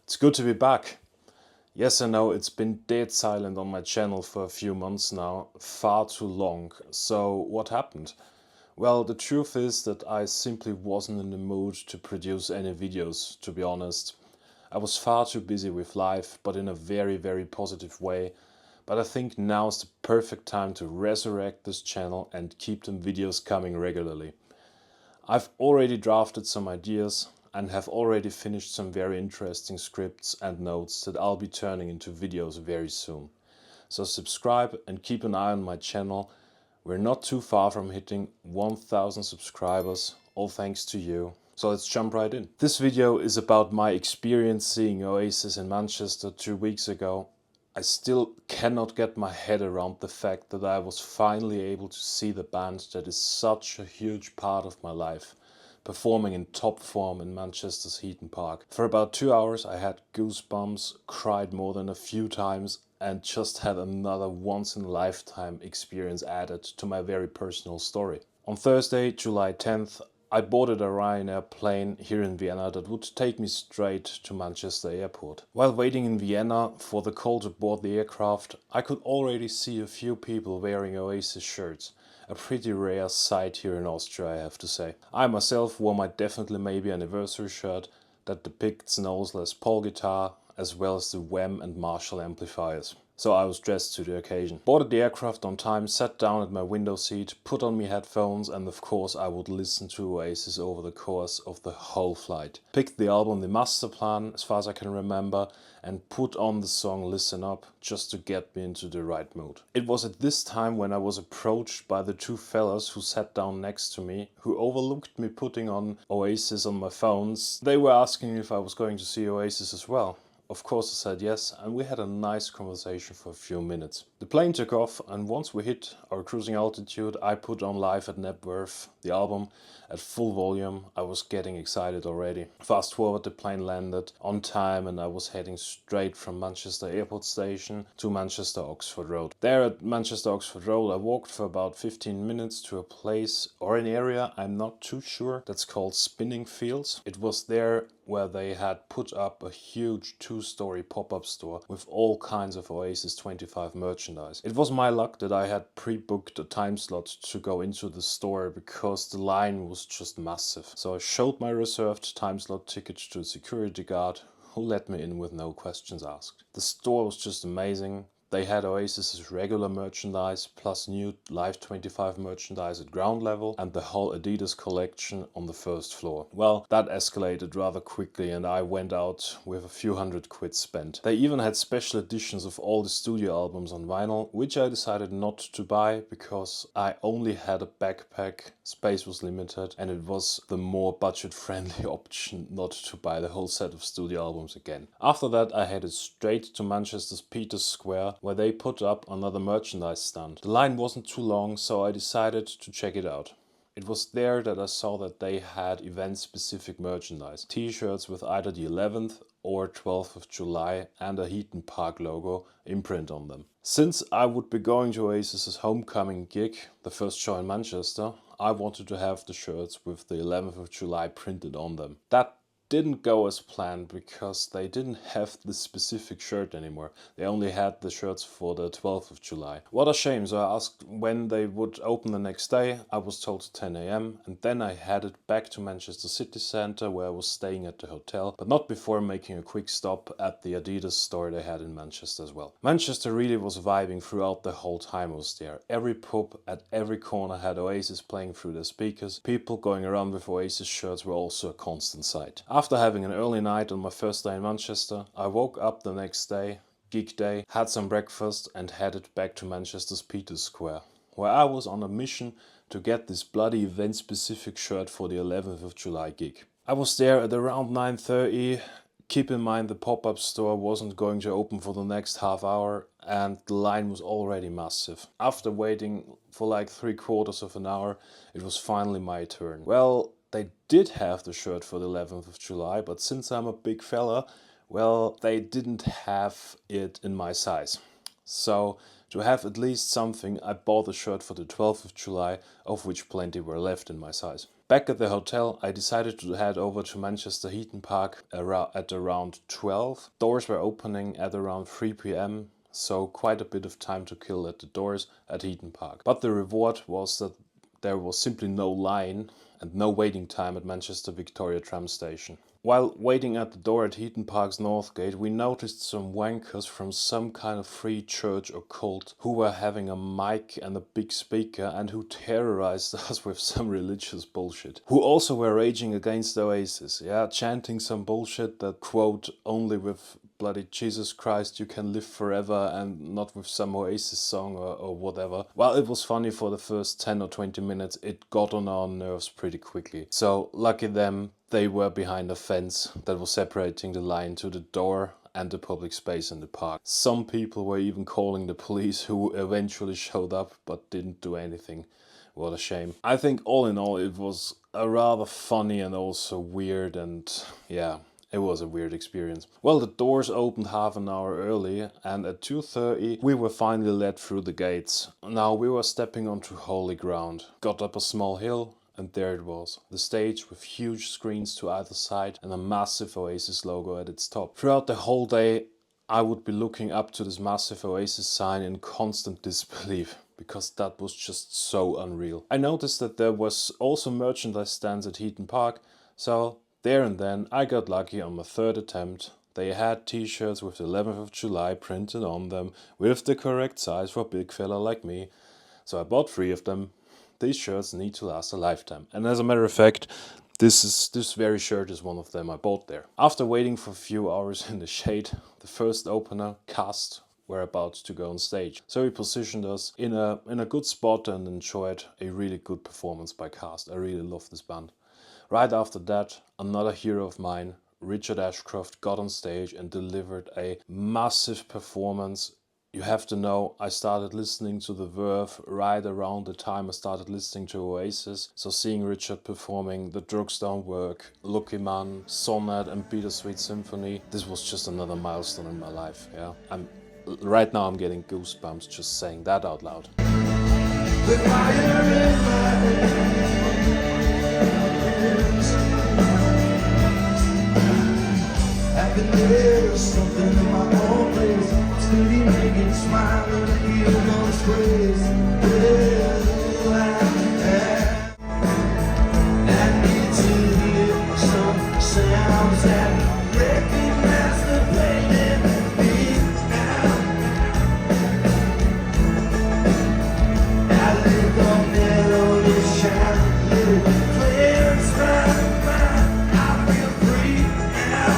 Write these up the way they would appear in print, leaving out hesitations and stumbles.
It's good to be back. Yes, I know it's been dead silent on my channel for a few months now, far too long. So what happened? Well, the truth is that I simply wasn't in the mood to produce any videos, to be honest. I was far too busy with life, but in a very positive way. But I think now is the perfect time to resurrect this channel and keep them videos coming regularly. I've already drafted some ideas and have already finished some very interesting scripts and notes that I'll be turning into videos very soon. So subscribe and keep an eye on my channel. We're not too far from hitting 1000 subscribers, all thanks to you. So let's jump right in. This video is about my experience seeing Oasis in Manchester 2 weeks ago. I still cannot get my head around the fact that I was finally able to see the band that is such a huge part of my life, performing in top form in Manchester's Heaton Park. For about 2 hours I had goosebumps, cried more than a few times and just had another once-in-a-lifetime experience added to my very personal story. On Thursday, July 10th, I boarded a Ryanair plane here in Vienna that would take me straight to Manchester Airport. While waiting in Vienna for the call to board the aircraft, I could already see a few people wearing Oasis shirts. A pretty rare sight here in Austria, I have to say. I myself wore my Definitely Maybe anniversary shirt that depicts Noel's Les Paul guitar, as well as the Wham and Marshall amplifiers. So I was dressed to the occasion. Boarded the aircraft on time, sat down at my window seat, put on me headphones, and of course I would listen to Oasis over the course of the whole flight. Picked the album The Master Plan, as far as I can remember, and put on the song Listen Up, just to get me into the right mood. It was at this time when I was approached by the two fellas who sat down next to me, who overlooked me putting on Oasis on my phones. They were asking if I was going to see Oasis as well. Of course I said yes, and we had a nice conversation for a few minutes. The plane took off, and once we hit our cruising altitude, I put on Live at Knebworth, the album, at full volume. I was getting excited already. Fast forward, the plane landed on time and I was heading straight from Manchester Airport Station to Manchester Oxford Road. There at Manchester Oxford Road I walked for about 15 minutes to a place or an area, I'm not too sure, that's called Spinning Fields. It was there where they had put up a huge 2-story pop-up store with all kinds of Oasis 25 merchandise. It was my luck that I had pre-booked a time slot to go into the store because the line was just massive. So I showed my reserved time slot ticket to the security guard, who let me in with no questions asked. The store was just amazing. They had Oasis's regular merchandise plus new Live 25 merchandise at ground level and the whole Adidas collection on the first floor. Well, that escalated rather quickly and I went out with a few £100 spent. They even had special editions of all the studio albums on vinyl, which I decided not to buy because I only had a backpack, space was limited, and it was the more budget-friendly option not to buy the whole set of studio albums again. After that I headed straight to Manchester's Peter's Square, where they put up another merchandise stand. The line wasn't too long, so I decided to check it out. It was there that I saw that they had event-specific merchandise. T-shirts with either the 11th or 12th of July and a Heaton Park logo imprint on them. Since I would be going to Oasis's homecoming gig, the first show in Manchester, I wanted to have the shirts with the 11th of July printed on them. That didn't go as planned because they didn't have this specific shirt anymore. They only had the shirts for the 12th of July. What a shame, so I asked when they would open the next day. I was told 10 AM and then I headed back to Manchester city centre where I was staying at the hotel, but not before making a quick stop at the Adidas store they had in Manchester as well. Manchester really was vibing throughout the whole time I was there. Every pub at every corner had Oasis playing through their speakers. People going around with Oasis shirts were also a constant sight. After having an early night on my first day in Manchester, I woke up the next day, gig day, had some breakfast and headed back to Manchester's Peter's Square, where I was on a mission to get this bloody event-specific shirt for the 11th of July gig. I was there at around 9:30. Keep in mind the pop-up store wasn't going to open for the next half hour and the line was already massive. After waiting for like 3/4 of an hour, it was finally my turn. Well, they did have the shirt for the 11th of July, but since I'm a big fella, well, they didn't have it in my size. So to have at least something, I bought a shirt for the 12th of July, of which plenty were left in my size. Back at the hotel, I decided to head over to Manchester Heaton Park at around 12. Doors were opening at around 3 p.m, so quite a bit of time to kill at the doors at Heaton Park. But the reward was that there was simply no line and no waiting time at Manchester Victoria tram station. While waiting at the door at Heaton Park's North Gate, we noticed some wankers from some kind of free church or cult who were having a mic and a big speaker and who terrorized us with some religious bullshit. Who also were raging against Oasis, chanting some bullshit that, quote, only with bloody Jesus Christ you can live forever and not with some Oasis song or whatever. Well, it was funny for the first 10 or 20 minutes. It got on our nerves pretty quickly. So lucky them, they were behind a fence that was separating the line to the door and the public space in the park. Some people were even calling the police, who eventually showed up but didn't do anything. What a shame. I think all in all it was a rather funny and also weird, and yeah, it was a weird experience. Well, the doors opened half an hour early and at 2:30 we were finally led through the gates. Now we were stepping onto holy ground. Got up a small hill and there it was. The stage with huge screens to either side and a massive Oasis logo at its top. Throughout the whole day I would be looking up to this massive Oasis sign in constant disbelief, because that was just so unreal. I noticed that there was also merchandise stands at Heaton Park, so there and then I got lucky on my third attempt. They had t-shirts with the 11th of July printed on them with the correct size for a big fella like me. So I bought 3 of them. These shirts need to last a lifetime. And as a matter of fact, this very shirt is one of them I bought there. After waiting for a few hours in the shade, the first opener, Cast, were about to go on stage. So we positioned us in a good spot and enjoyed a really good performance by Cast. I really love this band. Right after that, another hero of mine, Richard Ashcroft, got on stage and delivered a massive performance. You have to know, I started listening to The Verve right around the time I started listening to Oasis. So seeing Richard performing The Drugs Don't Work, Lucky Man, Sonnet and Bittersweet Symphony, this was just another milestone in my life. Yeah, right now I'm getting goosebumps just saying that out loud. The fire in my hands. There's something in my own place. Steady making smile and I feel no disgrace. I need to hear some sounds that recognize the pain in me now. I live on melody shine, little clear and strong mind. I feel free now.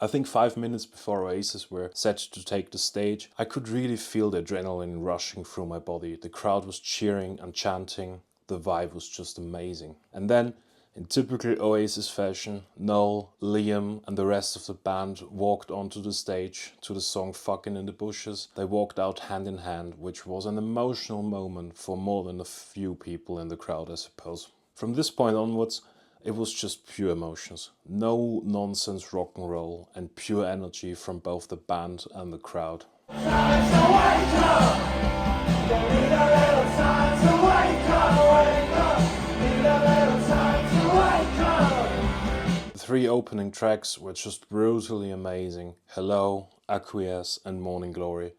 I think 5 minutes before Oasis were set to take the stage, I could really feel the adrenaline rushing through my body. The crowd was cheering and chanting. The vibe was just amazing. And then, in typical Oasis fashion, Noel, Liam and the rest of the band walked onto the stage to the song Fucking in the Bushes. They walked out hand in hand, which was an emotional moment for more than a few people in the crowd, I suppose. From this point onwards, it was just pure emotions. No nonsense rock and roll and pure energy from both the band and the crowd. The 3 opening tracks were just brutally amazing. Hello, Acquiesce and Morning Glory.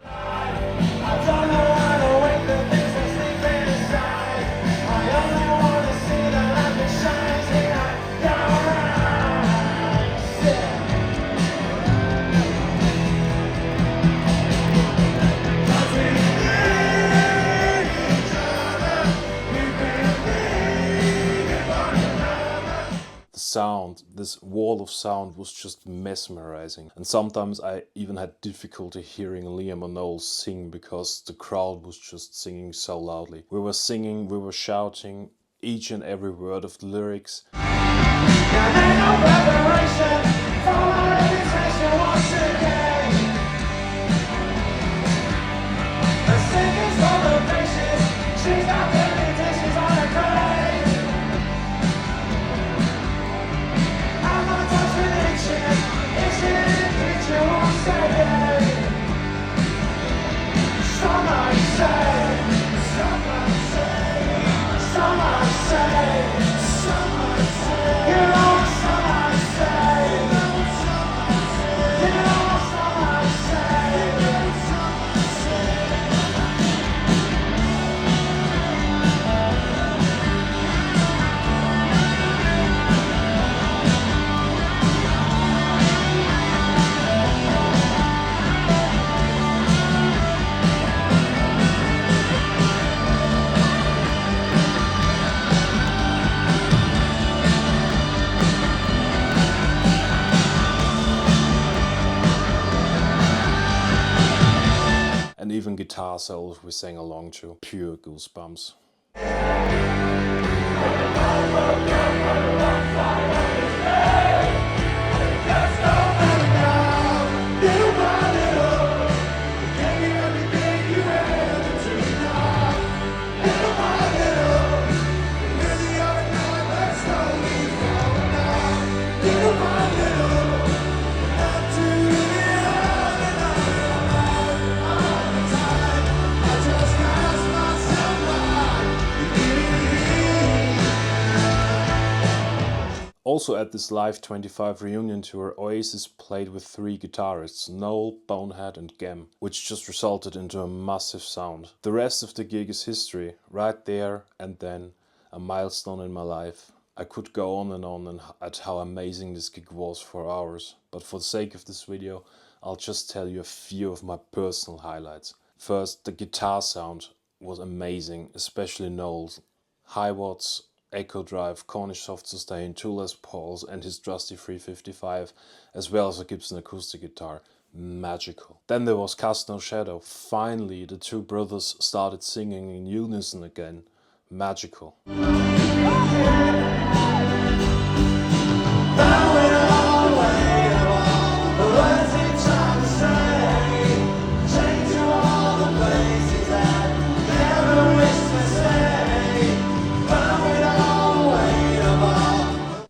Sound, this wall of sound was just mesmerizing, and sometimes I even had difficulty hearing Liam or Noel sing because the crowd was just singing so loudly. We were singing, we were shouting each and every word of the lyrics. guitar solos we sang along to. Pure goosebumps. Also at this Live 25 reunion tour, Oasis played with 3 guitarists, Noel, Bonehead and Gem, which just resulted into a massive sound. The rest of the gig is history, right there and then, a milestone in my life. I could go on and at how amazing this gig was for hours, but for the sake of this video, I'll just tell you a few of my personal highlights. First, the guitar sound was amazing, especially Noel's. Hiwatt's Echodrive, Cornish soft sustain, 2 Les Pauls and his trusty 355, as well as a Gibson acoustic guitar. Magical. Then there was Cast No Shadow. Finally, the 2 brothers started singing in unison again. Magical.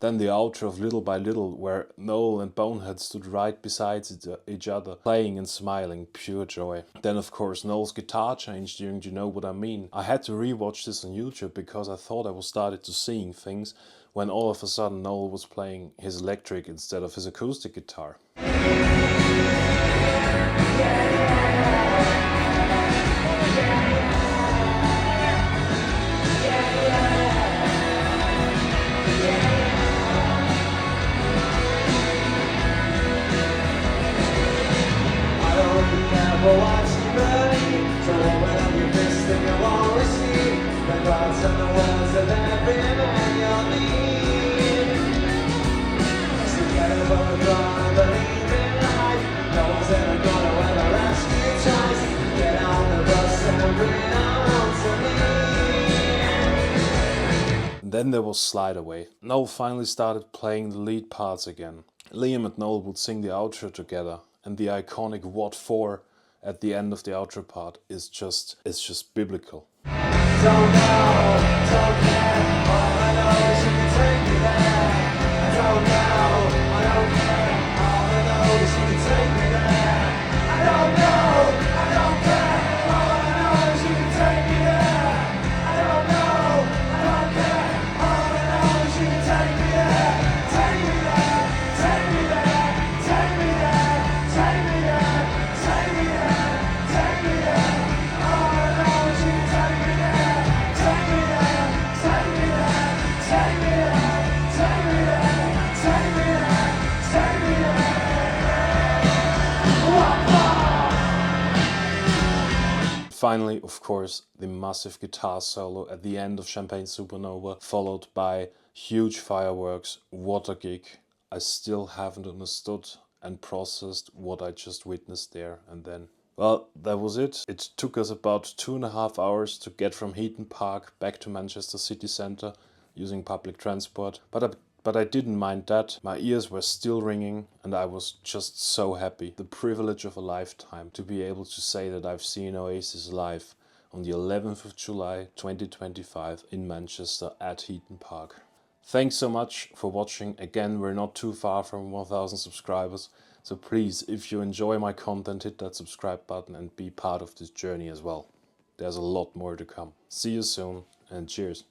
Then the outro of Little by Little, where Noel and Bonehead stood right beside each other, playing and smiling, pure joy. Then of course Noel's guitar changed during Do You Know What I Mean. I had to rewatch this on YouTube because I thought I was started to seeing things, when all of a sudden Noel was playing his electric instead of his acoustic guitar. Then there was Slide Away. Noel finally started playing the lead parts again. Liam and Noel would sing the outro together, and the iconic What For at the end of the outro part is just biblical. Don't know, don't care, all I know is you can take me there. I don't know, I don't care, all I know is you can take me there. I don't know, I don't care, all I know is you can take me there. I don't know, I don't care, all I know is you can take me there. Take me there, take me there, take me there, take me there, take me there, take me there. All I know is you can take me there. Take me there, take me there, take me there, take me there, take me there, take me there. Finally, of course, the massive guitar solo at the end of Champagne Supernova, followed by huge fireworks. What a gig. I still haven't understood and processed what I just witnessed there and then. Well, that was it. It took us about 2.5 hours to get from Heaton Park back to Manchester city centre using public transport. But I didn't mind that. My ears were still ringing and I was just so happy. The privilege of a lifetime to be able to say that I've seen Oasis live on the 11th of July 2025 in Manchester at Heaton Park. Thanks so much for watching. Again, we're not too far from 1000 subscribers. So please, if you enjoy my content, hit that subscribe button and be part of this journey as well. There's a lot more to come. See you soon and cheers.